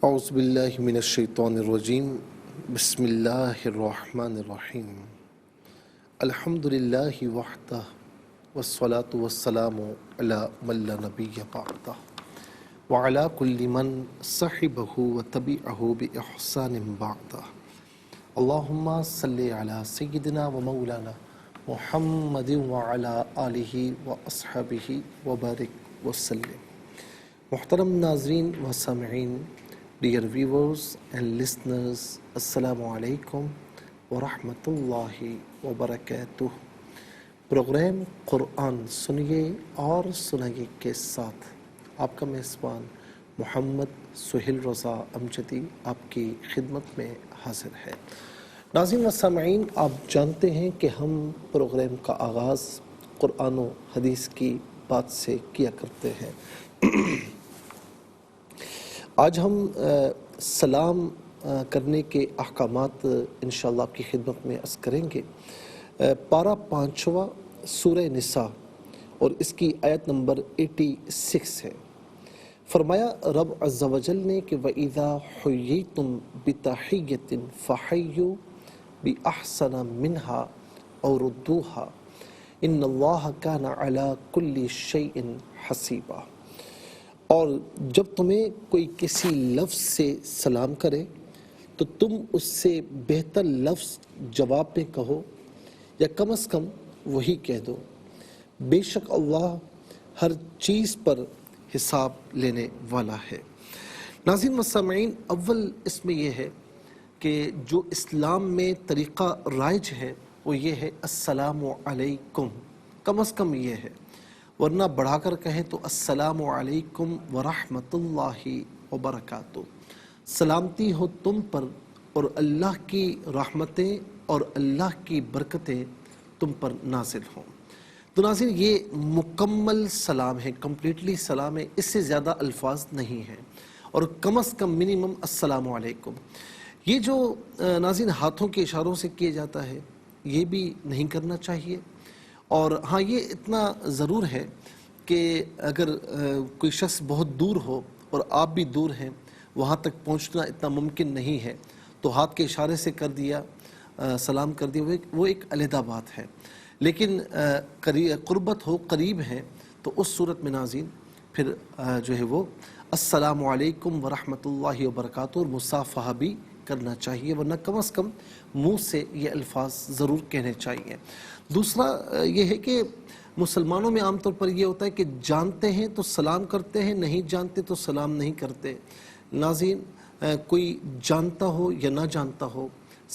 اعوذ باللہ من الشیطان الرجیم بسم اللہ الرحمن الرحیم الحمد للہ وحدہ والصلاة والسلام علی من لا نبی بعدہ وعلی کل من صحبہ وتبعہ بإحسان بعدہ اللہم صلی علی سیدنا و مولانا محمد وعلی آلہ واصحابہ وبارک وسلم۔ محترم ناظرین و سامعین، ڈیئر ویورز اینڈ لسنرز، السلام علیکم ورحمۃ اللہ وبرکاتہ۔ پروگرام قرآن سنیے اور سنائیے کے ساتھ آپ کا میزبان محمد سہیل رضا امجدی آپ کی خدمت میں حاضر ہے۔ ناظرین و سامعین، آپ جانتے ہیں کہ ہم پروگرام کا آغاز قرآن و حدیث کی بات سے کیا کرتے ہیں۔ آج ہم سلام کرنے کے احکامات انشاءاللہ آپ کی خدمت میں عرض کریں گے۔ پارہ 5واں سورہ نساء اور اس کی آیت نمبر 86 ہے۔ فرمایا رب عز و جل نے کہ وَإِذَا حُيِّيتُم بِتَحِيَّةٍ فَحَيُّوا بِأَحْسَنَ مِنْهَا أَوْ رُدُّوهَا إِنَّ اللَّهَ كَانَ عَلَى كُلِّ شَيْءٍ حَسِيبًا۔ اور جب تمہیں کوئی کسی لفظ سے سلام کرے تو تم اس سے بہتر لفظ جواب میں کہو یا کم از کم وہی کہہ دو، بے شک اللہ ہر چیز پر حساب لینے والا ہے۔ ناظرین و سامعین، اول اس میں یہ ہے کہ جو اسلام میں طریقہ رائج ہے وہ یہ ہے السلام علیکم، کم از کم یہ ہے، ورنہ بڑھا کر کہیں تو السلام علیکم ورحمۃ اللہ وبرکاتہ، سلامتی ہو تم پر اور اللہ کی رحمتیں اور اللہ کی برکتیں تم پر نازل ہوں۔ تو ناظرین، یہ مکمل سلام ہے، کمپلیٹلی سلام ہے، اس سے زیادہ الفاظ نہیں ہیں، اور کم از کم منیمم السلام علیکم۔ یہ جو ناظرین ہاتھوں کے اشاروں سے کیا جاتا ہے یہ بھی نہیں کرنا چاہیے، اور ہاں یہ اتنا ضرور ہے کہ اگر کوئی شخص بہت دور ہو اور آپ بھی دور ہیں، وہاں تک پہنچنا اتنا ممکن نہیں ہے تو ہاتھ کے اشارے سے کر دیا، سلام کر دیا، وہ ایک علیحدہ بات ہے۔ لیکن قربت ہو، قریب ہیں، تو اس صورت میں ناظرین پھر جو ہے وہ السلام علیکم ورحمۃ اللہ وبرکاتہ اور مصافحہ بھی کرنا چاہیے، ورنہ کم از کم منہ سے یہ الفاظ ضرور کہنے چاہیے۔ دوسرا یہ ہے کہ مسلمانوں میں عام طور پر یہ ہوتا ہے کہ جانتے ہیں تو سلام کرتے ہیں، نہیں جانتے تو سلام نہیں کرتے۔ ناظرین، کوئی جانتا ہو یا نہ جانتا ہو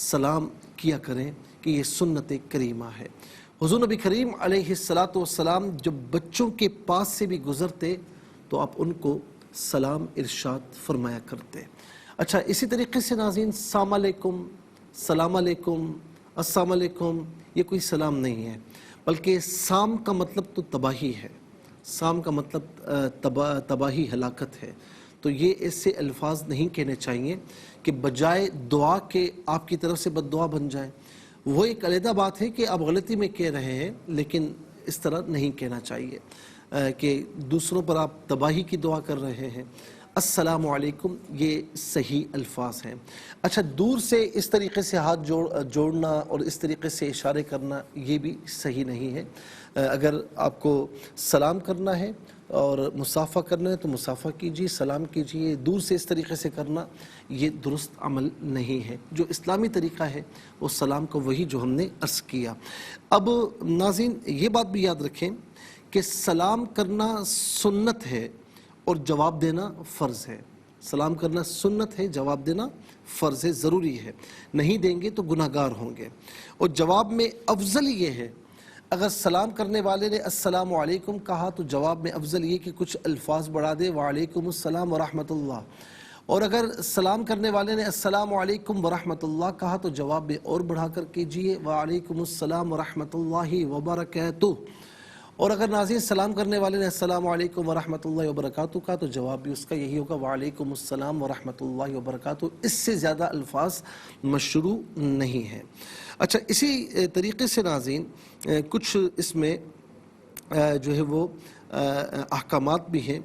سلام کیا کریں کہ یہ سنت کریمہ ہے۔ حضور نبی کریم علیہ الصلاۃ والسلام جب بچوں کے پاس سے بھی گزرتے تو آپ ان کو سلام ارشاد فرمایا کرتے۔ اچھا، اسی طریقے سے ناظرین السلام علیکم، السلام علیکم، السلام علیکم، یہ کوئی سلام نہیں ہے، بلکہ سام کا مطلب تو تباہی ہے، سام کا مطلب تباہی، ہلاکت ہے۔ تو یہ ایسے الفاظ نہیں کہنے چاہیے کہ بجائے دعا کے آپ کی طرف سے بد دعا بن جائے۔ وہ ایک علیحدہ بات ہے کہ آپ غلطی میں کہہ رہے ہیں، لیکن اس طرح نہیں کہنا چاہیے کہ دوسروں پر آپ تباہی کی دعا کر رہے ہیں۔ السلام علیکم یہ صحیح الفاظ ہیں۔ اچھا، دور سے اس طریقے سے ہاتھ جوڑنا اور اس طریقے سے اشارے کرنا یہ بھی صحیح نہیں ہے۔ اگر آپ کو سلام کرنا ہے اور مصافحہ کرنا ہے تو مصافحہ کیجیے، سلام کیجیے۔ دور سے اس طریقے سے کرنا یہ درست عمل نہیں ہے۔ جو اسلامی طریقہ ہے وہ سلام کو وہی جو ہم نے عرض کیا۔ اب ناظرین یہ بات بھی یاد رکھیں کہ سلام کرنا سنت ہے اور جواب دینا فرض ہے۔ سلام کرنا سنت ہے، جواب دینا فرض ہے، ضروری ہے، نہیں دیں گے تو گناہ گار ہوں گے۔ اور جواب میں افضل یہ ہے، اگر سلام کرنے والے نے السلام علیکم کہا تو جواب میں افضل یہ کہ کچھ الفاظ بڑھا دے، وعلیکم السلام ورحمۃ اللہ، اور اگر سلام کرنے والے نے السلام علیکم ورحمۃ اللہ کہا تو جواب میں اور بڑھا کر کیجئے، وعلیکم السلام ورحمۃ اللہ وبرکاتہ۔ اور اگر ناظرین سلام کرنے والے نے السلام علیکم ورحمۃ اللہ وبرکاتہ کہا تو جواب بھی اس کا یہی ہوگا، وعلیکم السلام ورحمۃ اللہ وبرکاتہ۔ اس سے زیادہ الفاظ مشروع نہیں ہیں۔ اچھا، اسی طریقے سے ناظرین کچھ اس میں جو ہے وہ احکامات بھی ہیں۔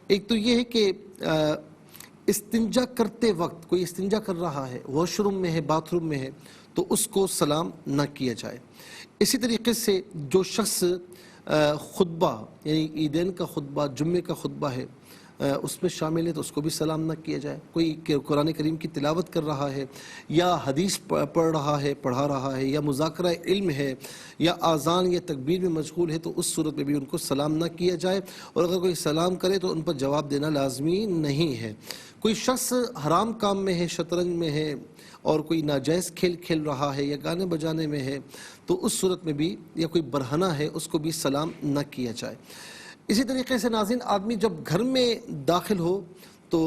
ایک تو یہ ہے کہ استنجا کرتے وقت کوئی استنجا کر رہا ہے، واش روم میں ہے، باتھ روم میں ہے، تو اس کو سلام نہ کیا جائے۔ اسی طریقے سے جو شخص خطبہ یعنی عیدین کا خطبہ، جمعے کا خطبہ ہے اس میں شامل ہے تو اس کو بھی سلام نہ کیا جائے۔ کوئی قرآن کریم کی تلاوت کر رہا ہے یا حدیث پڑھ رہا ہے، پڑھا رہا ہے، یا مذاکرہ علم ہے، یا اذان یا تکبیر میں مشغول ہے، تو اس صورت میں بھی ان کو سلام نہ کیا جائے، اور اگر کوئی سلام کرے تو ان پر جواب دینا لازمی نہیں ہے۔ کوئی شخص حرام کام میں ہے، شطرنج میں ہے، اور کوئی ناجائز کھیل کھیل رہا ہے یا گانے بجانے میں ہے، تو اس صورت میں بھی، یا کوئی برہنہ ہے، اس کو بھی سلام نہ کیا جائے۔ اسی طریقے سے ناظرین، آدمی جب گھر میں داخل ہو تو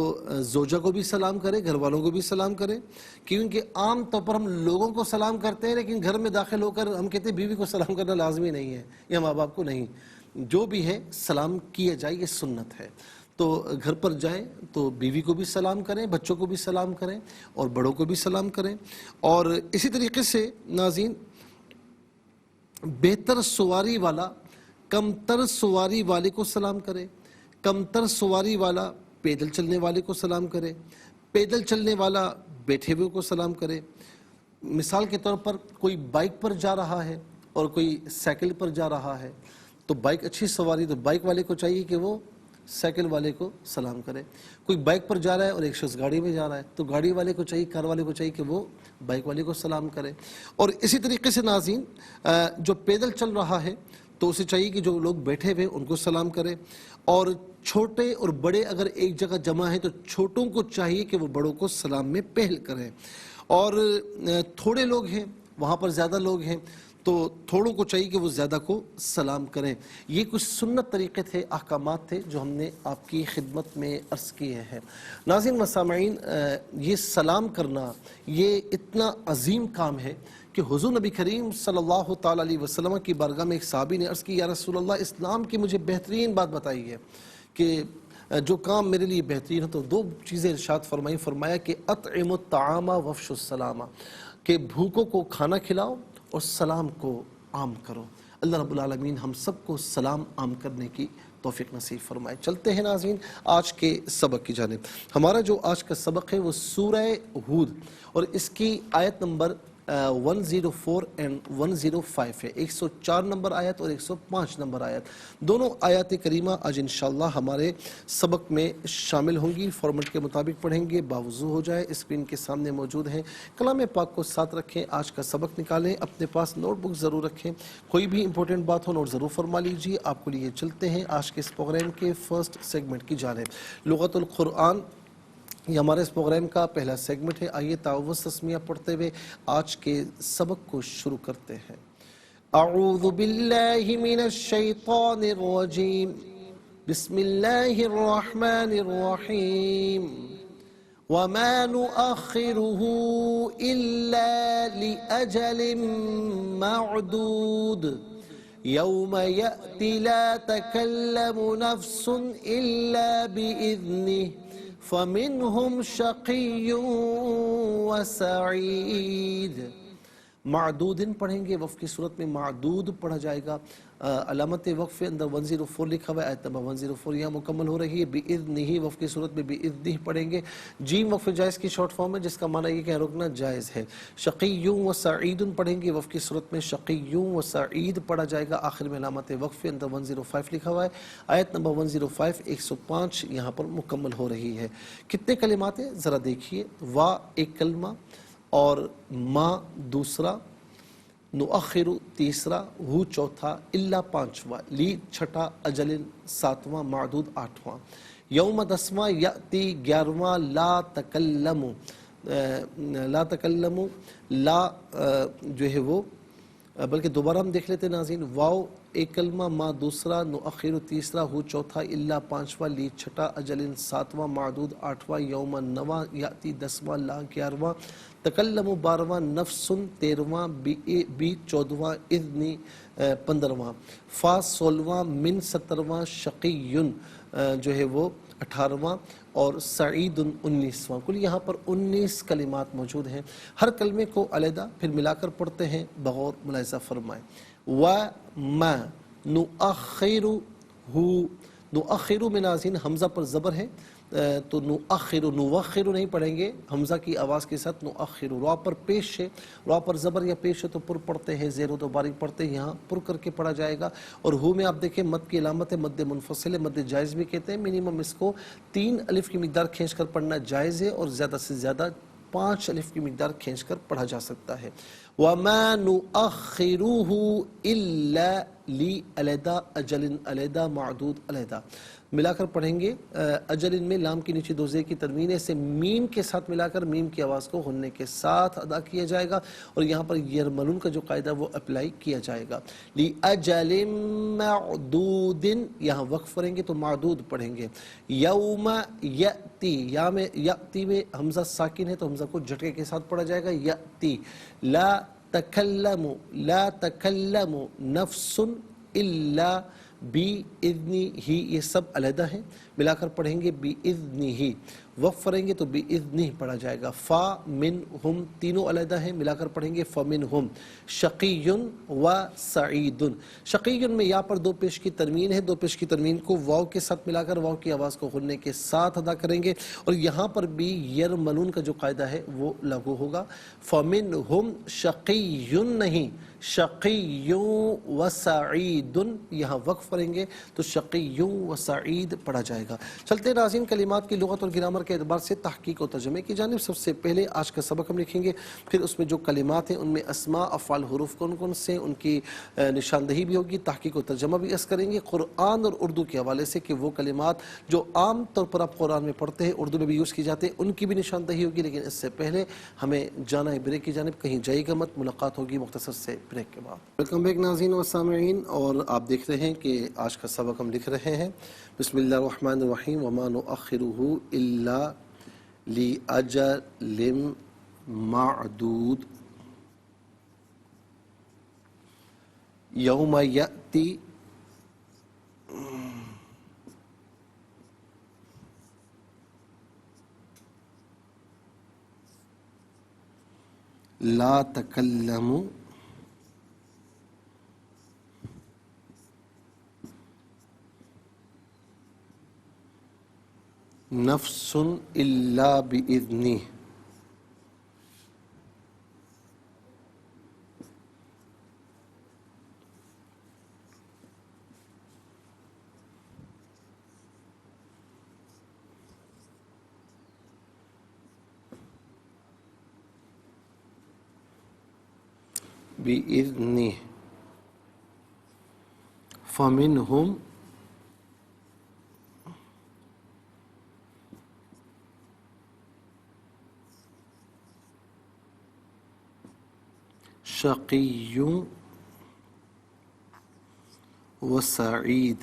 زوجہ کو بھی سلام کرے، گھر والوں کو بھی سلام کرے، کیونکہ عام طور پر ہم لوگوں کو سلام کرتے ہیں، لیکن گھر میں داخل ہو کر ہم کہتے ہیں بیوی کو سلام کرنا لازمی نہیں ہے یا ماں باپ کو نہیں، جو بھی ہے سلام کیا جائے، یہ سنت ہے۔ تو گھر پر جائیں تو بیوی کو بھی سلام کریں، بچوں کو بھی سلام کریں، اور بڑوں کو بھی سلام کریں۔ اور اسی طریقے سے ناظرین، بہتر سواری والا کمتر سواری والے کو سلام کرے، کمتر سواری والا پیدل چلنے والے کو سلام کرے، پیدل چلنے والا بیٹھے ہوئے کو سلام کرے۔ مثال کے طور پر کوئی بائک پر جا رہا ہے اور کوئی سائیکل پر جا رہا ہے، تو بائک اچھی سواری، تو بائک والے کو چاہیے کہ وہ سائیکل والے کو سلام کرے۔ کوئی بائک پر جا رہا ہے اور ایک شخص گاڑی میں جا رہا ہے، تو گاڑی والے کو چاہیے، کار والے کو چاہیے کہ وہ بائک والے کو سلام کرے۔ اور اسی طریقے سے ناظرین، جو پیدل چل رہا ہے تو اسے چاہیے کہ جو لوگ بیٹھے ہوئے ان کو سلام کرے، اور چھوٹے اور بڑے اگر ایک جگہ جمع ہیں تو چھوٹوں کو چاہیے کہ وہ بڑوں کو سلام میں پہل کریں، اور تھوڑے لوگ ہیں، وہاں پر زیادہ لوگ ہیں تو تھوڑوں کو چاہیے کہ وہ زیادہ کو سلام کریں۔ یہ کچھ سنت طریقے تھے، احکامات تھے جو ہم نے آپ کی خدمت میں عرض کیے ہیں۔ ناظرین و سامعین، یہ سلام کرنا یہ اتنا عظیم کام ہے کہ حضور نبی کریم صلی اللہ تعالیٰ علیہ وسلم کی بارگاہ میں ایک صحابی نے عرض کی، یا رسول اللہ، اسلام کی مجھے بہترین بات بتائی ہے کہ جو کام میرے لیے بہترین ہے، تو دو چیزیں ارشاد فرمایا کہ اطعم الطعام وافش السلام، کہ بھوکوں کو کھانا کھلاؤ اور سلام کو عام کرو۔ اللہ رب العالمین ہم سب کو سلام عام کرنے کی توفیق نصیب فرمائے۔ چلتے ہیں ناظرین آج کے سبق کی جانب۔ ہمارا جو آج کا سبق ہے وہ سورہ ہود، اور اس کی آیت نمبر 104 and 105 ہے، 104 نمبر آیت اور 105 نمبر آیت، دونوں آیات کریمہ آج انشاءاللہ ہمارے سبق میں شامل ہوں گی۔ فارمیٹ کے مطابق پڑھیں گے، باوضو ہو جائے، اسکرین کے سامنے موجود ہیں، کلام پاک کو ساتھ رکھیں، آج کا سبق نکالیں، اپنے پاس نوٹ بک ضرور رکھیں، کوئی بھی امپورٹنٹ بات ہو نوٹ ضرور فرما لیجیے۔ آپ کو لیے چلتے ہیں آج کے اس پروگرام کے فرسٹ سیگمنٹ کی جانب، لغت القرآن۔ یہ ہمارے اس پروگرام کا پہلا سیگمنٹ ہے۔ آئیے تعوذ تسمیہ پڑھتے ہوئے آج کے سبق کو شروع کرتے ہیں۔ اعوذ باللہ من الشیطان الرجیم، بسم اللہ الرحمن الرحیم، وما نؤخره الا لأجل معدود، یوم یأتی لا تکلم نفس الا بإذنہ، فَمِنْهُمْ شَقِيٌّ وَسَعِيدٌ۔ معدودن پڑھیں گے، وقف کی صورت میں معدود پڑھا جائے گا۔ علامت وقف اندر 104 لکھا ہوا ہے، آیت نمبر 104 یہاں مکمل ہو رہی ہے۔ بِإِذْنِهِ وقف کی صورت میں بِإِذْنِهِ پڑھیں گے۔ جیم وقف جائز کی شارٹ فارم ہے، جس کا معنی یہ کہ رکنا جائز ہے۔ شقی و سعید پڑھیں گے، وقف کی صورت میں شقی و سعید پڑھا جائے گا۔ آخر میں علامت وقف اندر 105 لکھا ہوا ہے، آیت نمبر 105 105 یہاں پر مکمل ہو رہی ہے۔ کتنے کلمات ہیں ذرا دیکھیے، وا ایک کلمہ، اور ما دوسرا، نؤخر تیسرا، ہو چوتھا، الا پانچواں، لی چھٹا، اجل ساتواں، معدود آٹھواں، یوم دسواں، یاتی گیارہواں، لا تکلم، لا تکلم، لا جو ہے وہ، بلکہ دوبارہ ہم دیکھ لیتے ہیں ناظرین، واو ایک کلمہ، ما دوسرا، نؤخر تیسرا، ہو چوتھا، الا پانچواں، لی چھٹا، اجل ساتواں، معدود آٹھواں، یوم نواں، یاتی دسواں، لا گیارہواں، تکلم 12واں، نفس 13واں، بی 14واں، اذنی 15واں، فا 16واں، من 17واں، شقی جو ہے وہ 18واں، اور سعید 19واں۔ کل یہاں پر 19 کلمات موجود ہیں۔ ہر کلمے کو علیحدہ پھر ملا کر پڑھتے ہیں، بغور ملاحظہ فرمائیں۔ وَمَا نُؤَخِّرُهُ، نؤخر میں ناظرین حمزہ پر زبر ہے، تو نؤخر نوخر نہیں پڑھیں گے حمزہ کی آواز کے ساتھ نؤخر. را پر پیش ہے, را پر زبر یا پیش ہے تو پر پڑھتے ہیں, زیر تو باریک پڑھتے ہیں, یہاں پر کر کے پڑھا جائے گا. اور ہو میں آپ دیکھیں مد کی علامت ہے, مد منفصل ہے, مد جائز بھی کہتے ہیں. منیمم اس کو 3 الف کی مقدار کھینچ کر پڑھنا جائز ہے, اور زیادہ سے زیادہ 5 الف کی مقدار کھینچ کر پڑھا جا سکتا ہے. وَمَا نُؤَخِّرُهُ إِلَّا لِعَلَيْدَا اجل علیحدہ معدود علیحدہ. ملا کر پڑھیں گے. اجل میں لام کی نیچے دو زیر کی ترمیم ہے, اسے میم کے ساتھ ملا کر میم کی آواز کو غننے کے ساتھ ادا کیا جائے گا, اور یہاں پر یرملون کا جو قاعدہ وہ اپلائی کیا جائے گا. لِأَجَلٍ مَعْدُودٍ یہاں وقف کریں گے تو معدود پڑھیں گے. یوم یأتی, یا میں یأتی میں حمزہ ساکن ہے تو حمزہ کو جھٹکے کے ساتھ پڑھا جائے گا. یأتی. لا تکلم نفس الا بِإِذْنِهِ یہ سب علیحدہ ہیں, ملا کر پڑھیں گے بِإِذْنِهِ. وقف کریں گے تو بِإِذْنِهِ پڑھا جائے گا. فا منہم تینوں علیحدہ ہیں, ملا کر پڑھیں گے فمنہم. شقی و سعید. شقی میں یا پر دو پیش کی ترمیم ہے, دو پیش کی ترمیم کو واو کے ساتھ ملا کر واو کی آواز کو غننے کے ساتھ ادا کریں گے, اور یہاں پر بھی یرملون کا جو قاعدہ ہے وہ لاگو ہوگا. فمنہم شقی نہیں, شقی و سعید. یہاں وقف کریں گے تو شقی و سعید پڑھا جائے گا. چلتے ناظرین کلمات کی لغت اور گرامر کے اعتبار سے تحقیق و ترجمے کی جانب. سب سے پہلے آج کا سبق ہم لکھیں گے, پھر اس میں جو کلمات ہیں ان میں اسماء افعال حروف کون کون سے, ان کی نشاندہی بھی ہوگی, تحقیق و ترجمہ بھی اس کریں گے قرآن اور اردو کے حوالے سے کہ وہ کلمات جو عام طور پر آپ قرآن میں پڑھتے ہیں اردو میں بھی یوز کی جاتے ہیں ان کی بھی نشاندہی ہوگی. لیکن اس سے پہلے ہمیں جانا ہے بریک کی جانب, کہیں جائے گا مت, ملاقات ہوگی مختصر سے بریک کے بعد. ویلکم بیک ناظرین و سامعین, اور آپ دیکھ رہے ہیں کہ آج کا سبق ہم لکھ رہے ہیں. بسم اللہ الرحمن الرحیم. وما نؤخره الا لأجل معدود یوم یأتی لا تکلم نفس الا بإذنہ. بإذنہ. فمنہم شقی و سعید.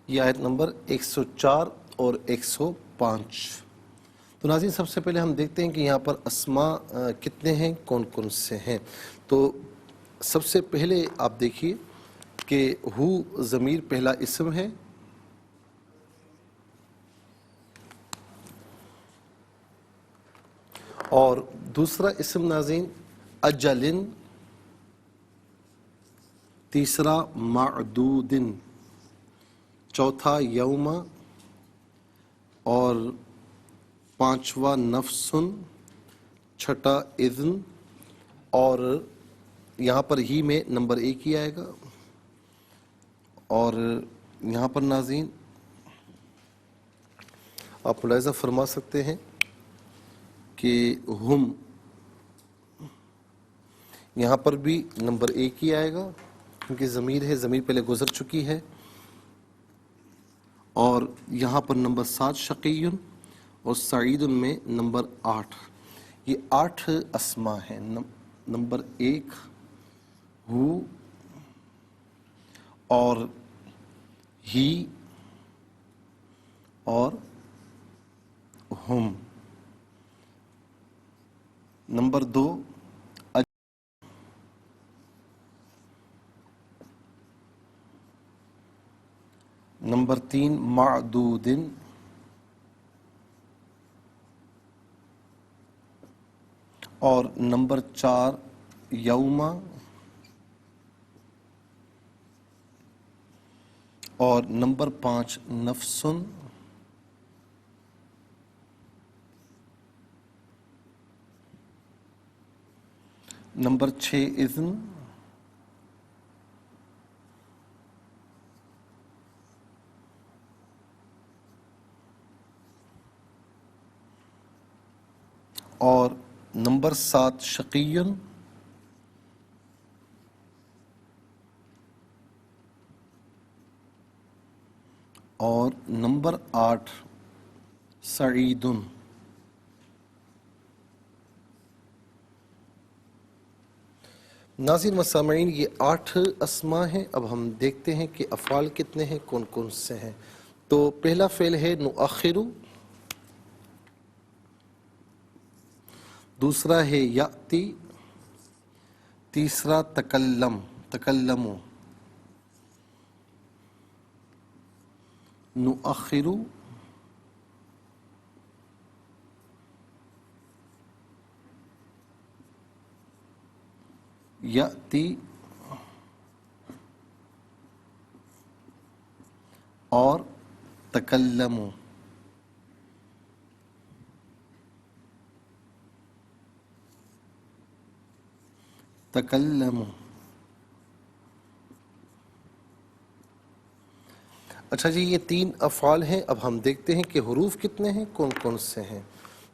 یہ آیت نمبر 104 اور 105. تو ناظرین سب سے پہلے ہم دیکھتے ہیں کہ یہاں پر اسماء کتنے ہیں, کون کون سے ہیں. تو سب سے پہلے آپ دیکھیے کہ ہو ضمیر پہلا اسم ہے, اور دوسرا اسم ناظرین اجلن, تیسرا معدودن, چوتھا یوم, اور پانچواں نفسن, چھٹا اذن, اور یہاں پر ہی میں نمبر 1 ہی آئے گا. اور یہاں پر ناظرین آپ ملاحظہ فرما سکتے ہیں کہ ہم یہاں پر بھی نمبر 1 ہی آئے گا کیونکہ ضمیر ہے, ضمیر پہلے گزر چکی ہے. اور یہاں پر نمبر 7 شقی اور سعید میں نمبر 8. یہ 8 اسماء ہیں. نمبر 1 ہو اور ہی اور ہم. نمبر 2 نمبر 3 معدودن, اور نمبر 4 یوما اور نمبر 5 نفسن، نمبر 6 اذن، اور نمبر 7 شقیٌ، اور نمبر 8 سعید۔ ناظرین و سامعین، یہ 8 اسماء ہیں۔ اب ہم دیکھتے ہیں کہ افعال کتنے ہیں، کون کون سے ہیں۔ تو پہلا فعل ہے نؤخر، دوسرا ہے یأتی، تیسرا تکلم، تکلموا، نؤخر، یأتی، اور تکلموا۔ تکلموا۔ اچھا جی، یہ 3 افعال ہیں۔ اب ہم دیکھتے ہیں کہ حروف کتنے ہیں، کون کون سے ہیں۔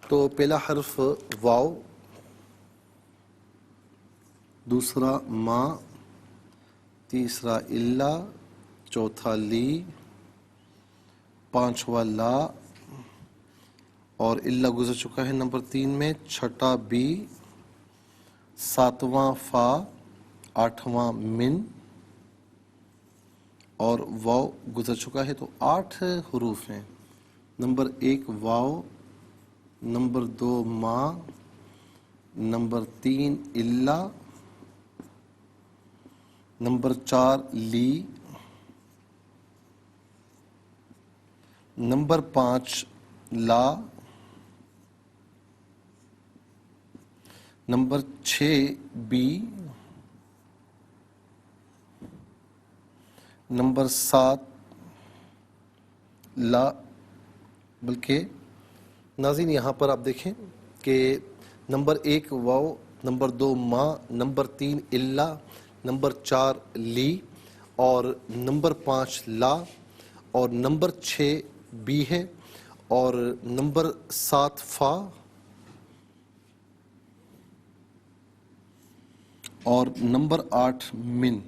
تو پہلا حرف واو، دوسرا ما، تیسرا الا، چوتھا لی، پانچواں لا، اور الا گزر چکا ہے نمبر 3 میں، چھٹا بی، ساتواں فا، آٹھواں من، اور واو گزر چکا ہے۔ تو 8 حروف ہیں۔ نمبر 1 واو، نمبر 2 ما، نمبر 3 الا، نمبر 4 لی، نمبر 5 لا، نمبر 6 بی، نمبر 7 لا، بلکہ ناظرین یہاں پر آپ دیکھیں کہ نمبر 1 واو، نمبر 2 ما، نمبر 3 الا، نمبر 4 لی، اور نمبر 5 لا، اور نمبر 6 بی ہے، اور نمبر 7 فا، اور نمبر 8 من۔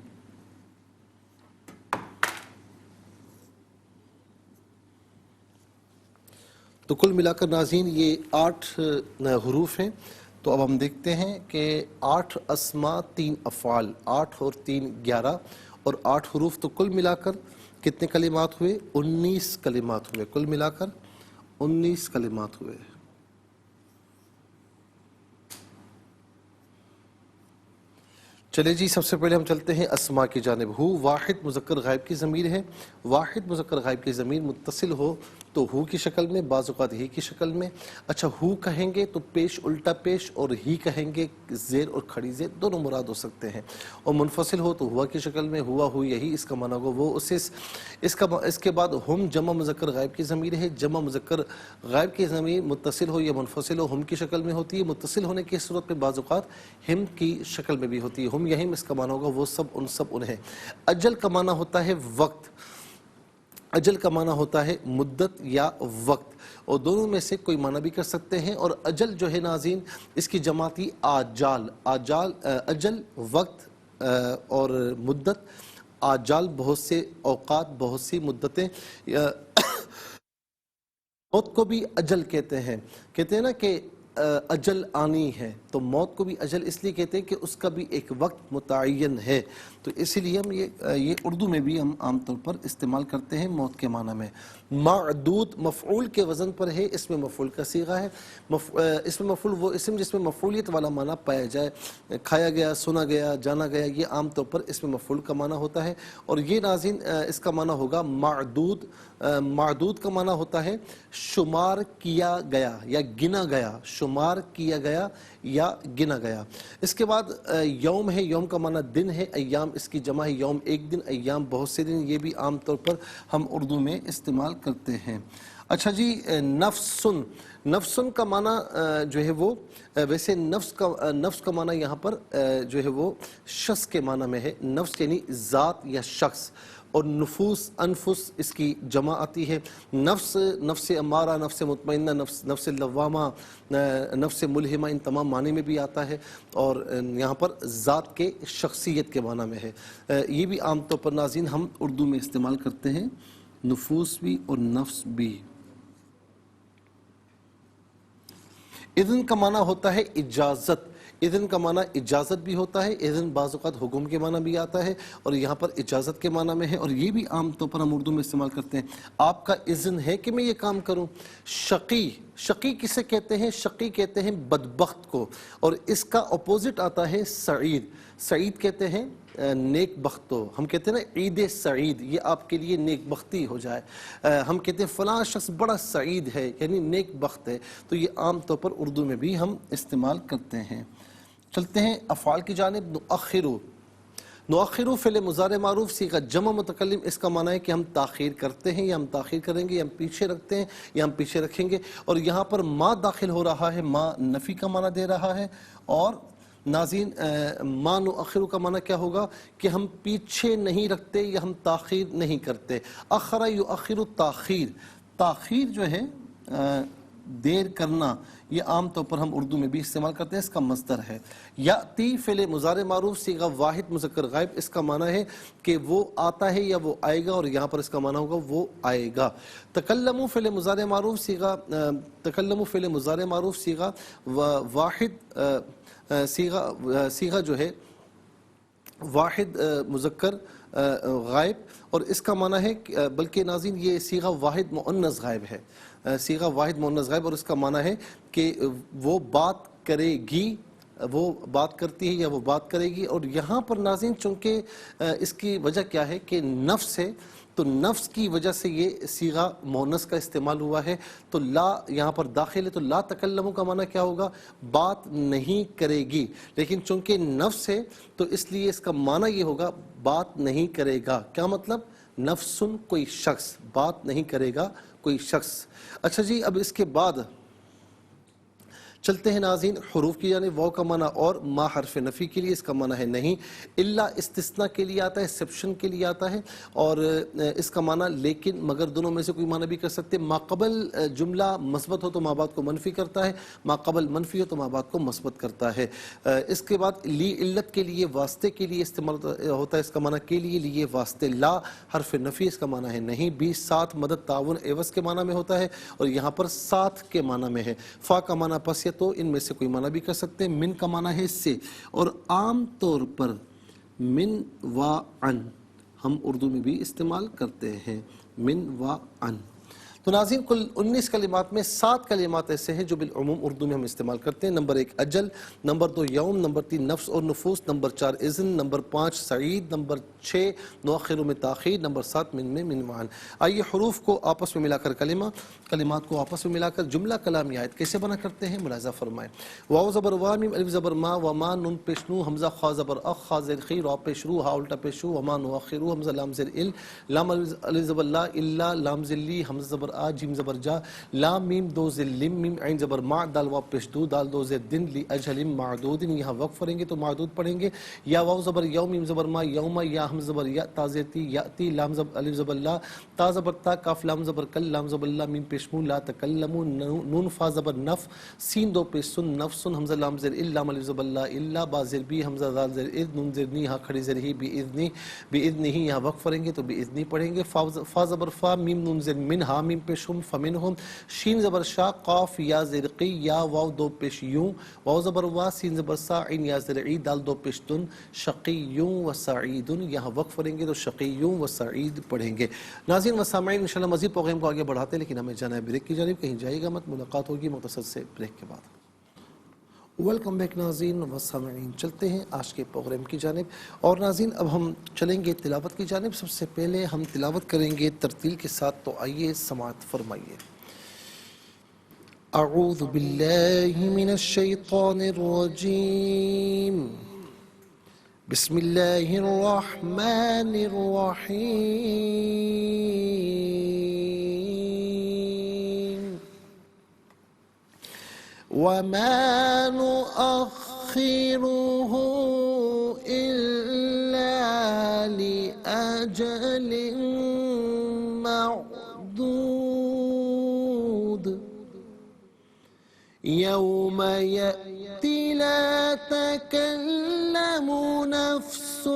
تو کل ملا کر ناظرین یہ 8 حروف ہیں۔ تو اب ہم دیکھتے ہیں کہ 8 اسماء 3 افعال، 8 اور 3 11، اور 8 حروف، تو کل ملا کر کتنے کلمات ہوئے؟ 19 کلمات ہوئے، کل ملا کر 19 کلمات ہوئے۔ چلے جی، سب سے پہلے ہم چلتے ہیں اسماء کی جانب۔ ہو واحد مذکر غائب کی ضمیر ہے۔ واحد مذکر غائب کی ضمیر متصل ہو تو ہو کی شکل میں، بعض اوقات ہی کی شکل میں۔ اچھا، ہو کہیں گے تو پیش الٹا پیش، اور ہی کہیں گے زیر اور کھڑی زیر، دونوں مراد ہو سکتے ہیں۔ اور منفصل ہو تو ہوا کی شکل میں، ہوا ہو یہی اس کا معنی ہوگا وہ اس کے بعد ہم جمع مذکر غائب کی ضمیر ہے۔ جمع مذکر غائب کی ضمیر متصل ہو یا منفصل ہو، ہم کی شکل میں ہوتی ہے۔ متصل ہونے کی صورت میں بعض اوقات ہم کی شکل میں بھی ہوتی ہے۔ ہم یہم، اس کا معنی ہوگا وہ سب انہیں۔ اجل کا معنی ہوتا ہے وقت، اجل کا معنی ہوتا ہے مدت یا وقت، اور دونوں میں سے کوئی معنی بھی کر سکتے ہیں۔ اور اجل جو ہے ناظرین، اس کی جماعتی آجال، اجل وقت اور مدت، آجال بہت سے اوقات، بہت سی مدتیں۔ موت کو بھی اجل کہتے ہیں نا کہ اجل آنی ہے، تو موت کو بھی اجل اس لیے کہتے ہیں کہ اس کا بھی ایک وقت متعین ہے۔ تو اسی لیے ہم یہ اردو میں بھی ہم عام طور پر استعمال کرتے ہیں موت کے معنی میں۔ معدود مفعول کے وزن پر ہے، اس میں مفعول کا صیغہ ہے۔ اس میں مفعول وہ اسم جس میں مفعولیت والا معنی پایا جائے، کھایا گیا، سنا گیا، جانا گیا، یہ عام طور پر اس میں مفعول کا معنی ہوتا ہے۔ اور یہ ناظرین اس کا معنی ہوگا معدود۔ معدود کا معنی ہوتا ہے شمار کیا گیا یا گنا گیا، شمار کیا گیا یا گنا گیا۔ اس کے بعد یوم ہے، یوم کا معنی دن ہے، ایام اس کی جمع ہے، یوم ایک دن، ایام بہت سے دن، یہ بھی عام طور پر ہم اردو میں استعمال کرتے ہیں۔ اچھا جی، نفسن، نفسن کا معنی جو ہے وہ ویسے نفس کا معنی یہاں پر جو ہے وہ شخص کے معنی میں ہے، نفس یعنی ذات یا شخص، اور نفوس، انفس اس کی جمع آتی ہے۔ نفس، نفس امارہ، نفس مطمئنہ، نفس لوامہ، نفس ملہمہ، ان تمام معنی میں بھی آتا ہے، اور یہاں پر ذات کے شخصیت کے معنی میں ہے۔ یہ بھی عام طور پر ناظرین ہم اردو میں استعمال کرتے ہیں، نفوس بھی اور نفس بھی۔ اذن کا معنی ہوتا ہے اجازت، اذن کا معنی اجازت بھی ہوتا ہے، اذن بعض اوقات حکم کے معنی بھی آتا ہے، اور یہاں پر اجازت کے معنی میں ہے، اور یہ بھی عام طور پر ہم اردو میں استعمال کرتے ہیں۔ آپ کا اذن ہے کہ میں یہ کام کروں۔ شقی، شقی کسے کہتے ہیں؟ شقی کہتے ہیں بدبخت کو، اور اس کا اپوزٹ آتا ہے سعید۔ سعید کہتے ہیں نیک بخت کو، ہم کہتے ہیں نا عید سعید، یہ آپ کے لیے نیک بختی ہو جائے۔ ہم کہتے ہیں فلاں شخص بڑا سعید ہے، یعنی نیک بخت ہے، تو یہ عام طور پر اردو میں بھی ہم استعمال کرتے ہیں۔ چلتے ہیں افعال کی جانب۔ نؤخرو، نؤخرو فعل مضارع معروف صیغہ جمع متکلم، اس کا معنی ہے کہ ہم تاخیر کرتے ہیں، یا ہم تاخیر کریں گے، یا ہم پیچھے رکھتے ہیں، یا ہم پیچھے رکھیں گے، اور یہاں پر ما داخل ہو رہا ہے، ما نفی کا معنی دے رہا ہے، اور ناظرین ما نؤخرو کا معنی کیا ہوگا کہ ہم پیچھے نہیں رکھتے یا ہم تاخیر نہیں کرتے۔ اخر یؤخر تاخیر، تاخیر جو ہے دیر کرنا، یہ عام طور پر ہم اردو میں بھی استعمال کرتے ہیں، اس کا مصدر ہے۔ یاتی فعل مضارع معروف صیغہ واحد مذکر غائب، اس کا معنی ہے کہ وہ آتا ہے یا وہ آئے گا، اور یہاں پر اس کا معنی ہوگا وہ آئے گا۔ تکلموا فعل مضارع معروف صیغہ، تکلموا فعل مضارع معروف صیغہ واحد، صیغہ جو ہے واحد مذکر غائب، اور اس کا معنی ہے بلکہ ناظرین یہ صیغہ واحد مؤنث غائب ہے، صیغہ واحد مؤنث غائب، اور اس کا معنی ہے کہ وہ بات کرے گی، وہ بات کرتی ہے یا وہ بات کرے گی۔ اور یہاں پر ناظرین چونکہ اس کی وجہ کیا ہے کہ نفس ہے، تو نفس کی وجہ سے یہ صیغہ مؤنث کا استعمال ہوا ہے، تو لا یہاں پر داخل ہے، تو لا تکلموا کا معنی کیا ہوگا؟ بات نہیں کرے گی، لیکن چونکہ نفس ہے تو اس لیے اس کا معنی یہ ہوگا بات نہیں کرے گا۔ کیا مطلب؟ نفسن کوئی شخص، بات نہیں کرے گا کوئی شخص۔ اچھا جی، اب اس کے بعد چلتے ہیں ناظرین حروف کی جانب۔ واو کا معنی اور، ما حرف نفی کے لیے، اس کا معنی ہے نہیں، الا استثناء کے لیے آتا ہے، ایکسیپشن کے لیے آتا ہے، اور اس کا معنی لیکن مگر دونوں میں سے کوئی معنی بھی کر سکتے۔ ما قبل جملہ مثبت ہو تو ما بعد کو منفی کرتا ہے، ما قبل منفی ہو تو ما بعد کو مثبت کرتا ہے۔ اس کے بعد لی علت کے لیے، واسطے کے لیے استعمال ہوتا ہے، اس کا معنی کے لیے، لیے واسطے۔ لا حرف نفی، اس کا معنی ہے نہیں۔ بی ساتھ، مدد تعاون عوض کے معنی میں ہوتا ہے، اور یہاں پر ساتھ کے معنی میں ہے۔ فا کا معنی پس، تو ان میں سے کوئی معنی بھی کر سکتے ہیں۔ من کا معنی ہے سے، اور عام طور پر من و عن ہم اردو میں بھی استعمال کرتے ہیں، من و عن۔ تو ناظرین کل 19 کلمات میں 7 کلمات ایسے ہیں جو بالعموم اردو میں ہم استعمال کرتے ہیں۔ نمبر 1 اجل، نمبر 2 یوم، نمبر 3 نفس اور نفوس، نمبر 4 اذن، نمبر 5 سعید، نمبر 6 نؤخر میں تاخیر، نمبر 7 من میں من وعن۔ آئیے حروف کو آپس میں ملا کر کلمات کو آپس میں ملا کر جملہ کلامی آیت کیسے بنا کرتے ہیں ملاحظہ فرمائیں۔ واو زبر وا، میم الف زبر ما، وما نون پیش نو، حمزہ خا زبر اخ، خا زیر خی، را پیش رو، ہا الٹا پیش رو، وما نؤخر، حمزہ لام زیر ال، لام الف زبر لا، الا لام زیر لی، حمزہ زبر آ، جیم زبر جا، لام میم دو زل لم، میم عین زبر مع، دال واو پیش دو، دال دو زیر دن، لی اجل معدود، یہاں وقف پڑھیں گے تو معدود پڑھیں گے۔ یا واو زبر یوم، میم زبر ما یوم، یا حمزہ زبر یا، تا زیر تی یاتی، لام زبر الف زبر لا، تا زبر تا، کاف لام زبر کل، لام زبر لا، میم پیش مو، لا تکلموا، نون فا زبر نف، سین دو پیش سن، نفسن، حمزہ لام زیر ال، لام الف زبر لا الا، با زیر بی، حمزہ دال زیر اذ، نون زیر نی، ہا کھڑی زیر ہی، بی اذنی، بی اذنی ہی، یہاں وقف پڑھیں گے تو بی اذنی پڑھیں گے۔ فا زبر فا، میم نون زیر من، ہا میم پیش ہم، فمنہم، شین زبر شا، قاف یا زیر قی، یا واو دو پیش یوں، واو زبر وا، سین زبر سا، عین یا زیر عی، دال دو پیش دن، شقیون و سعیدن، یہاں وقف پڑھیں گے تو شقیون و سعید پڑھیں گے۔ ناظرین و سامعین انشاءاللہ مزید پروگرام کو آگے بڑھاتے ہیں، لیکن ہمیں جانا ہے بریک کی جانب، کہیں جائے گا مت، ملاقات ہوگی مختصر سے بریک کے بعد۔ ویلکم بیک ناظرین و سامعین، چلتے ہیں آج کے پروگرام کی جانب، اور ناظرین اب ہم چلیں گے تلاوت کی جانب۔ سب سے پہلے ہم تلاوت کریں گے ترتیل کے ساتھ، تو آئیے سماعت فرمائیے۔ أعوذ بالله من الشيطان الرجيم بسم الله الرحمن الرحيم وما نؤخره إلا لأجل معدود يوم يأتي لا تكلم نفس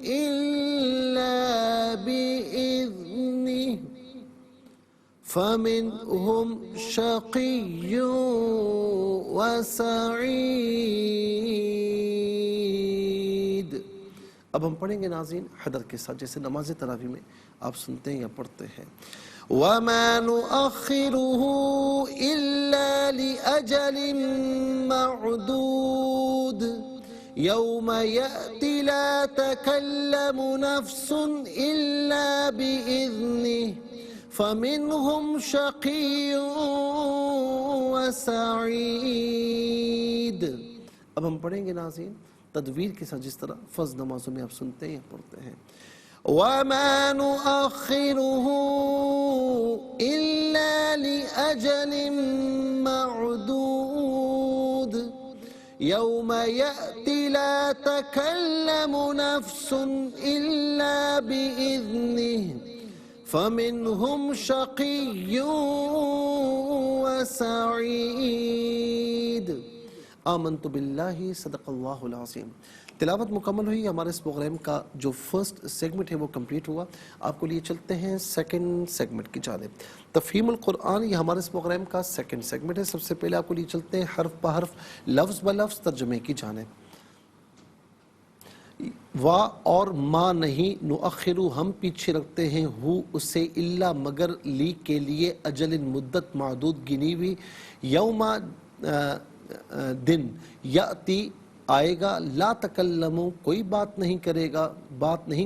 إلا بإذنه فمنهم شقي وسعيد. اب ہم پڑھیں گے ناظرین حدر کے ساتھ، جیسے نماز تراویح میں آپ سنتے ہیں یا پڑھتے ہیں. وَمَا نُؤَخِّرُهُ إِلَّا لِأَجَلٍ مَّعْدُودٍ يَوْمَ يَأْتِ لَا تَكَلَّمُ نَفْسٌ إِلَّا بِإِذْنِهِ فَمِنْهُمْ شَقِيٌّ وَسَعِيدٌ. اب ہم پڑھیں گے ناظرین تدویر کے ساتھ، جس طرح فرض نمازوں میں آپ سنتے ہیں یا پڑھتے ہیں. وَمَا نُؤَخِّرُهُ إِلَّا لِأَجَلٍ مَّعْدُودٍ يَوْمَ يَأْتِ لَا تَكَلَّمُ نَفْسٌ إِلَّا بِإِذْنِهِ فَمِنْهُمْ شَقِيٌّ وَسَعِيدٌ. آمنت باللہ صدق اللہ العظیم. تلاوت مکمل ہوئی. ہمارے اس پروگرام کا جو فرسٹ سیگمنٹ ہے وہ کمپلیٹ ہوا. آپ کو لیے چلتے ہیں سیکنڈ سیگمنٹ کی جانب. تفہیم القرآن یہ ہمارے اس پروگرام کا سیکنڈ سیگمنٹ ہے. سب سے پہلے آپ کو لیے چلتے ہیں حرف بحرف لفظ بلفظ ترجمے کی جانب. وا اور ما نہیں، نؤخرو ہم پیچھے رکھتے ہیں، ہو اسے، الا مگر، لی کے لیے، اجل مدت معدود گنی ہوئی، یوما دن، یاتی آئے گا، لا تکلمو کوئی بات نہیں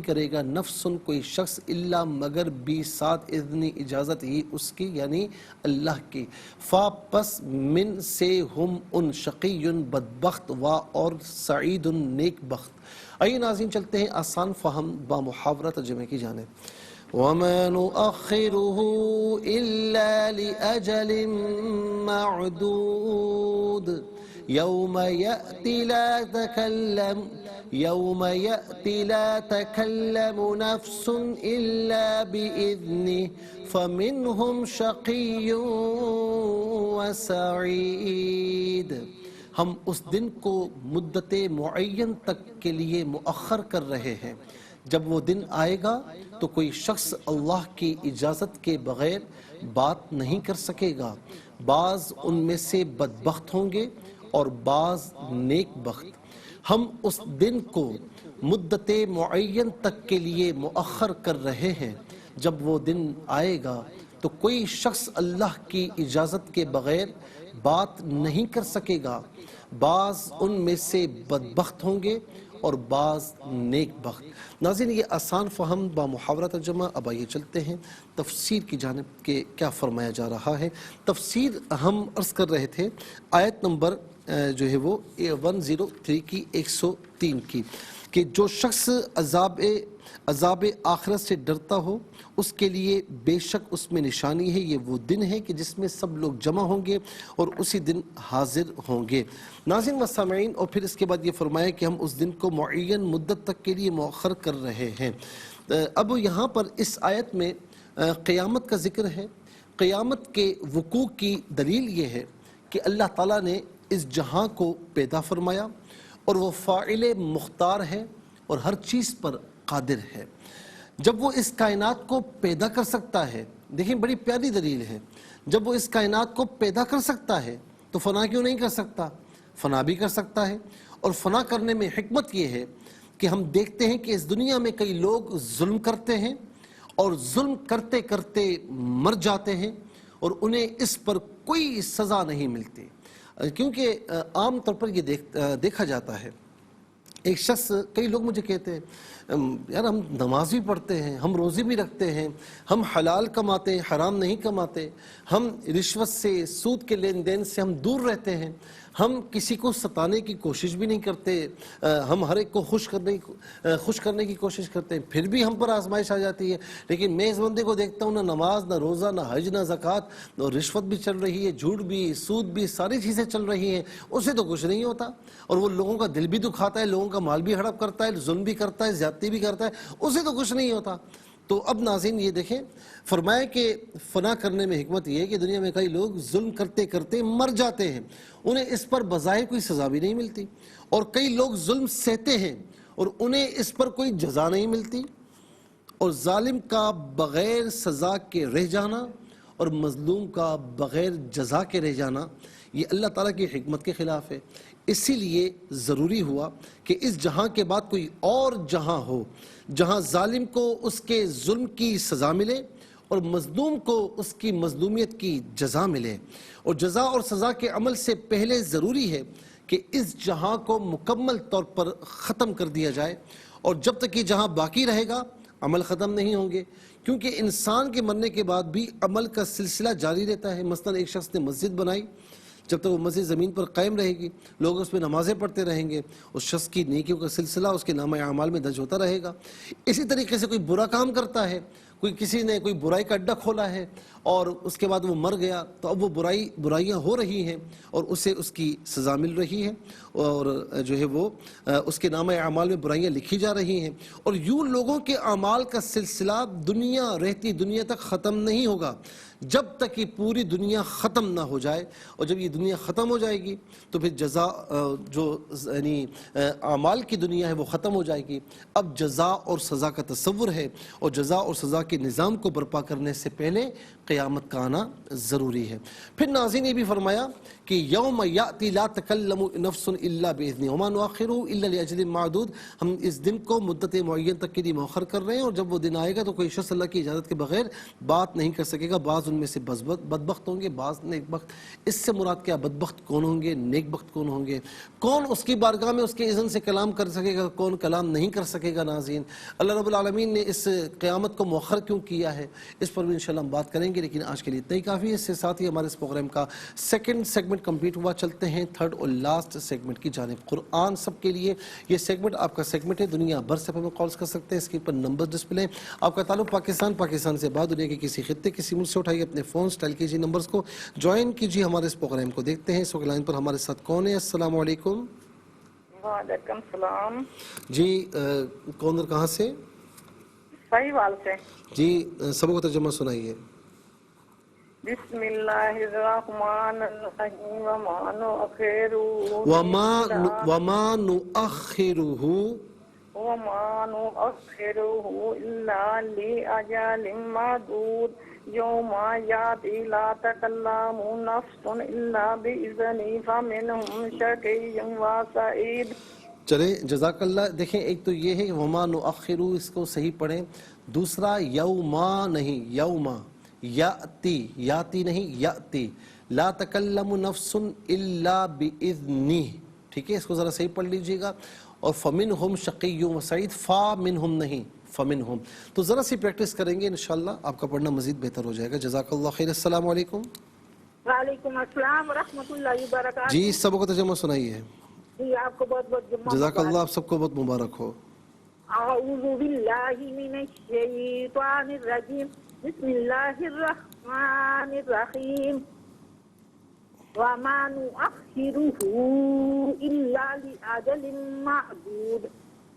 کرے گا، نفسن کوئی شخص، الا مگر، بھی ساتھ، اذنی اجازت ہی اس کی یعنی اللہ کی. فا پس، من سے، ہم ان، شقی بدبخت، وا اور سعید نیک بخت. آئیے ناظرین چلتے ہیں آسان فہم با محاورہ ترجمے کی جانب. وَمَا نُؤَخِّرُهُ إِلَّا لِأَجَلٍ مَّعْدُودٍ يَوْمَ يَأْتِ لَا تَكَلَّمُ نَفْسٌ إِلَّا بِإِذْنِهِ فَمِنْهُمْ شَقِيٌّ وَسَعِيدٌ. ہم اس دن کو مدت معین تک کے لیے مؤخر کر رہے ہیں. جب وہ دن آئے گا تو کوئی شخص اللہ کی اجازت کے بغیر بات نہیں کر سکے گا. بعض ان میں سے بدبخت ہوں گے اور بعض نیک بخت. ہم اس دن کو مدت معین تک کے لیے مؤخر کر رہے ہیں. جب وہ دن آئے گا تو کوئی شخص اللہ کی اجازت کے بغیر بات نہیں کر سکے گا. بعض ان میں سے بدبخت ہوں گے اور بعض نیک بخت. ناظرین یہ آسان فہم با محاورہ ترجمہ. اب آئیے چلتے ہیں تفسیر کی جانب کے کیا فرمایا جا رہا ہے. تفسیر ہم عرض کر رہے تھے آیت نمبر جو ہے وہ 103 کی 103 کی کہ جو شخص عذاب آخرت سے ڈرتا ہو اس کے لیے بے شک اس میں نشانی ہے. یہ وہ دن ہے کہ جس میں سب لوگ جمع ہوں گے اور اسی دن حاضر ہوں گے. ناظرین و سامعین، اور پھر اس کے بعد یہ فرمایا کہ ہم اس دن کو معین مدت تک کے لیے مؤخر کر رہے ہیں. اب یہاں پر اس آیت میں قیامت کا ذکر ہے. قیامت کے وقوع کی دلیل یہ ہے کہ اللہ تعالیٰ نے اس جہاں کو پیدا فرمایا اور وہ فاعل مختار ہے اور ہر چیز پر قادر ہے. جب وہ اس کائنات کو پیدا کر سکتا ہے، دیکھیں بڑی پیاری دلیل ہے، جب وہ اس کائنات کو پیدا کر سکتا ہے تو فنا کیوں نہیں کر سکتا؟ فنا بھی کر سکتا ہے. اور فنا کرنے میں حکمت یہ ہے کہ ہم دیکھتے ہیں کہ اس دنیا میں کئی لوگ ظلم کرتے ہیں اور ظلم کرتے کرتے مر جاتے ہیں اور انہیں اس پر کوئی سزا نہیں ملتی. کیونکہ عام طور پر یہ دیکھا جاتا ہے ایک شخص، کئی لوگ مجھے کہتے ہیں یار ہم نماز بھی پڑھتے ہیں، ہم روزی بھی رکھتے ہیں، ہم حلال کماتے ہیں، حرام نہیں کماتے، ہم رشوت سے، سود کے لین دین سے ہم دور رہتے ہیں، ہم کسی کو ستانے کی کوشش بھی نہیں کرتے، ہم ہر ایک کو خوش کرنے کی کوشش کرتے ہیں، پھر بھی ہم پر آزمائش آ جاتی ہے۔ لیکن میں اس بندے کو دیکھتا ہوں، نہ نماز، نہ روزہ، نہ حج، نہ زکوٰۃ، اور رشوت بھی چل رہی ہے، جھوٹ بھی، سود بھی، ساری چیزیں چل رہی ہیں، اسے تو کچھ نہیں ہوتا، اور وہ لوگوں کا دل بھی دکھاتا ہے، لوگوں کا مال بھی ہڑپ کرتا ہے، ظلم بھی کرتا ہے، زیادتی بھی کرتا ہے، اسے تو کچھ نہیں ہوتا۔ تو اب ناظرین یہ دیکھیں، فرمایا کہ فنا کرنے میں حکمت یہ ہے کہ دنیا میں کئی لوگ ظلم کرتے کرتے مر جاتے ہیں، انہیں اس پر بظاہر کوئی سزا بھی نہیں ملتی، اور کئی لوگ ظلم سہتے ہیں اور انہیں اس پر کوئی جزا نہیں ملتی، اور ظالم کا بغیر سزا کے رہ جانا اور مظلوم کا بغیر جزا کے رہ جانا یہ اللہ تعالیٰ کی حکمت کے خلاف ہے۔ اسی لیے ضروری ہوا کہ اس جہاں کے بعد کوئی اور جہاں ہو جہاں ظالم کو اس کے ظلم کی سزا ملے اور مظلوم کو اس کی مظلومیت کی جزا ملے، اور جزا اور سزا کے عمل سے پہلے ضروری ہے کہ اس جہاں کو مکمل طور پر ختم کر دیا جائے، اور جب تک یہ جہاں باقی رہے گا عمل ختم نہیں ہوں گے، کیونکہ انسان کے مرنے کے بعد بھی عمل کا سلسلہ جاری رہتا ہے۔ مثلا ایک شخص نے مسجد بنائی، جب تک وہ مسجد زمین پر قائم رہے گی، لوگ اس میں نمازیں پڑھتے رہیں گے، اس شخص کی نیکیوں کا سلسلہ اس کے نامہ اعمال میں درج ہوتا رہے گا۔ اسی طریقے سے کوئی برا کام کرتا ہے، کسی نے کوئی برائی کا اڈہ کھولا ہے اور اس کے بعد وہ مر گیا، تو اب وہ برائیاں ہو رہی ہیں اور اسے اس کی سزا مل رہی ہے، اور جو ہے وہ اس کے نامہ اعمال میں برائیاں لکھی جا رہی ہیں، اور یوں لوگوں کے اعمال کا سلسلہ دنیا رہتی دنیا تک ختم نہیں ہوگا جب تک یہ پوری دنیا ختم نہ ہو جائے، اور جب یہ دنیا ختم ہو جائے گی تو پھر جزا جو یعنی اعمال کی دنیا ہے وہ ختم ہو جائے گی۔ اب جزا اور سزا کا تصور ہے، اور جزا اور سزا کے نظام کو برپا کرنے سے پہلے قیامت کا آنا ضروری ہے۔ پھر ناظرین نے بھی فرمایا کہ یوم یاتی لا تکلم نفس الا باذنہ وما نؤخرہ الا لاجل معدود، ہم اس دن کو مدت معین تک کے لیے مؤخر کر رہے ہیں، اور جب وہ دن آئے گا تو کوئی شخص اللہ کی اجازت کے بغیر بات نہیں کر سکے گا۔ بعض ان میں سے بدبخت ہوں گے، بعض نیک بخت۔ اس سے مراد کیا؟ بدبخت کون ہوں گے، نیک بخت کون ہوں گے، کون اس کی بارگاہ میں اس کے اذن سے کلام کر سکے گا، کون کلام نہیں کر سکے گا۔ ناظرین، اللہ رب العالمین نے اس قیامت کو مؤخر کیوں کیا ہے، اس پر بھی انشاءاللہ ہم بات کریں گے، لیکن آج کے لیے اتنا ہی کافی ہے۔ اس سے ساتھ ہی ہمارے اس پروگرام کا سیکنڈ سیگمنٹ کمپلیٹ ہوا۔ چلتے ہیں تھرڈ اور لاسٹ سیگمنٹ کی جانب۔ قرآن سب کے لیے یہ سیگمنٹ آپ کا سیگمنٹ ہے، دنیا بھر سے ہمیں کالز کر سکتے ہیں، اسکرین پر نمبر ڈسپلے۔ آپ کا تعلق پاکستان سے بعد دنیا کے کسی خطے کسی ملک سے اٹھائیے اپنے فون اسٹائل کیجیے، نمبرز کو جوائن کیجیے ہمارے اس پروگرام کو۔ دیکھتے ہیں اس وقت لائن پر ہمارے ساتھ کون ہے۔ السلام علیکم۔ وعلیکم السلام جی کون اور کہاں سے؟ صحیح وال سے جی سب کو ترجمہ سنائیے۔ بسم اللہ الرحمن الرحیم وما نؤخرہ الا لأجل معدود یوم یاتی لا تکلم نفس الا بإذنہ فمنہم شقی وسعید۔ چلیں جزاک اللہ۔ دیکھیں ایک تو یہ ہے کہ وما نؤخرہ، اس کو صحیح پڑھیں۔ دوسرا یوما نہیں، یوما، یاتی نہیں، یاتی، لا تکلم نفس الا باذنہ، ٹھیک ہے، اس کو ذرا صحیح پڑھ لیجئے گا۔ اور فمنہم شقی وسعید، فا منہم نہیں، فمنہم، تو ذرا سی پریکٹس کریں گے انشاءاللہ آپ کا پڑھنا مزید بہتر ہو جائے گا۔ جزاک اللہ خیر۔ السلام علیکم۔ وعلیکم السلام ورحمۃ اللہ وبرکاتہ۔ جی سب کو ترجمہ سنائیے۔ جی آپ کو بہت بہت جمعہ جزاک اللہ، مبارک۔ آپ سب کو بہت مبارک ہو۔ اعوذ باللہ من الشیطان الرجیم، بسم اللہ الرحمن الرحیم، وما نؤخرہ الا لأجل معدود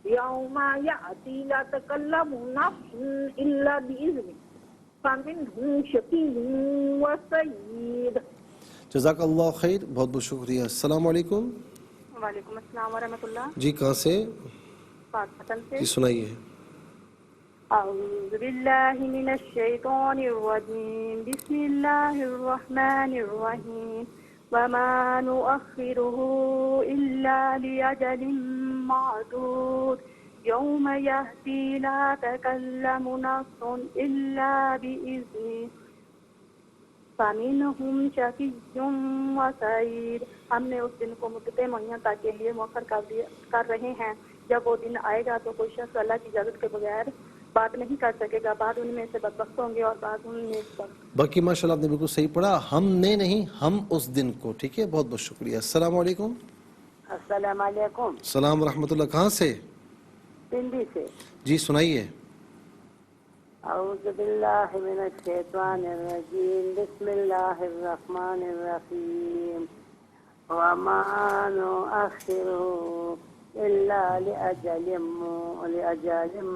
یوم یأتی لا تکلم نفس الا بإذنہ فمنہم شقی وسعید۔ جزاک اللہ خیر، بہت بہت شکریہ۔ السلام علیکم۔ وعلیکم السلام ورحمۃ اللہ۔ جی کہاں سے؟ پاکستان سے۔ جی سنائیے۔ اعوذ باللہ من الشیطان الرجیم، بسم اللہ الرحمن الرحیم، وما نؤخرہ الا لأجل معدود یوم یأتی لا تکلم نفس الا بإذنہ فمنہم شقی وسعید۔ ہم نے اس دن کو مدت معین تک کے لیے مؤخر کر رہے ہیں، جب وہ دن آئے گا تو کوئی شخص اللہ کی اجازت کے بغیر بات نہیں کر سکے گا. بعض ان میں سے بدبخت ہوں گے اور بعض ان میں سے باقی ماشاءاللہ آپ نے بالکل صحیح پڑھا, ہم نے نہیں, ہم اس دن کو. ٹھیک ہے, بہت بہت شکریہ. السلام علیکم. السلام علیکم. السلام ورحمۃ اللہ. کہاں سے؟ پنڈی سے. جی سنائیے. اعوذ باللہ من الشیطان الرجیم. بسم اللہ الرحمن الرحیم. وما نؤخره إلا لأجل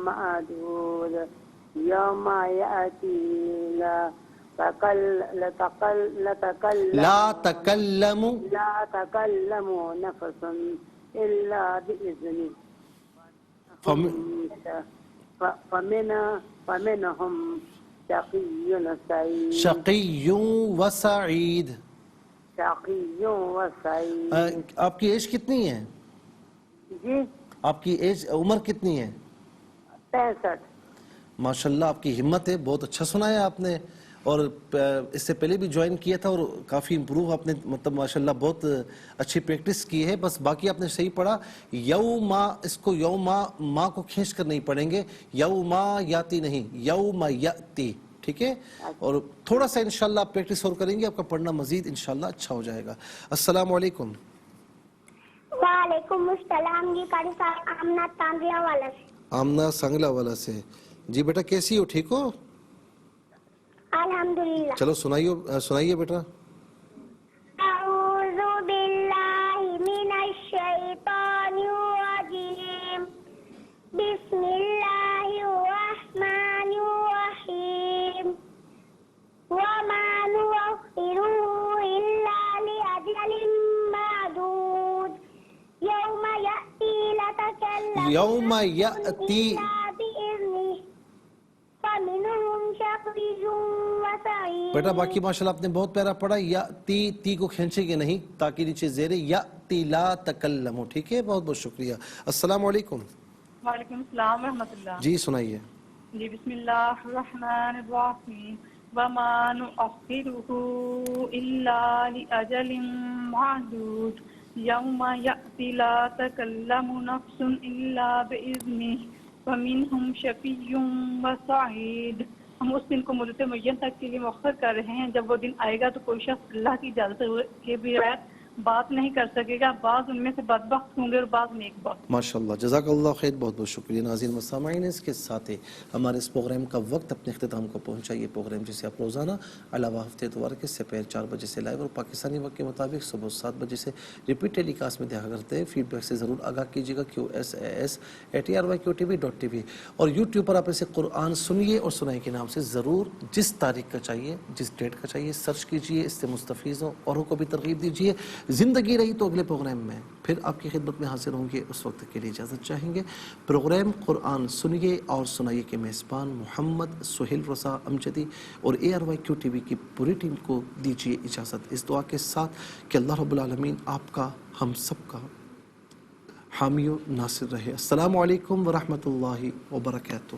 معدود يوم يأتي لا تكلم نفس إلا بإذنه فمنهم شقي وسعيد. شقی و سعید. شقي وسعيد. آپ کی ایج کتنی ہے؟ جی آپ کی ایج عمر کتنی ہے؟ 65. ماشاءاللہ آپ کی ہمت ہے, بہت اچھا سنایا آپ نے, اور اس سے پہلے بھی جوائن کیا تھا اور کافی امپروو آپ نے مطلب ماشاءاللہ بہت اچھی پریکٹس کی ہے. بس باقی آپ نے صحیح پڑھا. یوما, اس کو یوما ما کو کھینچ کر نہیں پڑھیں گے, یوما یاتی نہیں, یوما یاتی. ٹھیک ہے, اور تھوڑا سا انشاءاللہ آپ پریکٹس اور کریں گے, آپ کا پڑھنا مزید انشاءاللہ اچھا ہو جائے گا. السلام علیکم. وعلیکم السلام. جی قاری صاحب آمنہ تانزیہ والا سے. آمنہ سنگلا والا سے. جی بیٹا کیسی ہو, ٹھیک ہو؟ الحمدللہ. چلو سنائیے بیٹا. اعوذ باللہ من الشیطان الرجیم. بسم اللہ الرحمن الرحیم. وما نؤخره إلا لأجل معدود يوم يأتي لا تكلم یوم نفس یأتی. إلا بإذنه فمنهم شقي وسعيد. بیٹا باقی ماشاءاللہ آپ نے بہت پیارا پڑھا. یا تی کو کھینچیں گے نہیں تاکہ نیچے زیر یا تی لا تکلمو. ٹھیک ہے, بہت بہت شکریہ. السلام علیکم. وعلیکم السلام ورحمۃ اللہ. جی سنائیے. جی بسم اللہ الرحمن الرحیم. وما نؤخره إلا لأجل معدود يوم يأتي لا تكلم نفس إلا بإذنه ومنهم شقي وسعيد. ہم اس دن کو مدت معین تک کے لیے مؤخر کر رہے ہیں جب وہ دن آئے گا تو کوئی شخص اللہ کی اجازت کے بغیر بات نہیں کر سکے گا. بعض ان میں سے بدبخت ہوں گے اور بعض نیک بخت. ماشاءاللہ, جزاک اللہ خیر, بہت بہت شکریہ. ناظرین و سامعین, اس کے ساتھ ہی ہمارے اس پروگرام کا وقت اپنے اختتام کو پہنچا. یہ پروگرام جسے آپ روزانہ علاوہ ہفتے اتوار کے سپہر 4 بجے سے لائیو اور پاکستانی وقت کے مطابق صبح 7 بجے سے ریپیٹ ٹیلی کاسٹ میں دیکھا کرتے ہیں. فیڈ بیک سے ضرور آگاہ کیجیے گا. QSAS@RYQTV.tv اور یوٹیوب پر آپ اسے قرآن سنیے اور سنائیں کے نام سے ضرور جس تاریخ کا چاہیے, جس ڈیٹ کا چاہیے سرچ کیجیے. اس سے مستفیض ہوں, اوروں کو بھی ترغیب دیجیے. زندگی رہی تو اگلے پروگرام میں پھر آپ کی خدمت میں حاضر ہوں گے. اس وقت کے لیے اجازت چاہیں گے. پروگرام قرآن سنیے اور سنائیے کے میزبان محمد سہیل رضا امجدی اور ARYQTV کی پوری ٹیم کو دیجیے اجازت, اس دعا کے ساتھ کہ اللہ رب العالمین آپ کا, ہم سب کا حامی و ناصر رہے. السلام علیکم ورحمۃ اللہ وبرکاتہ.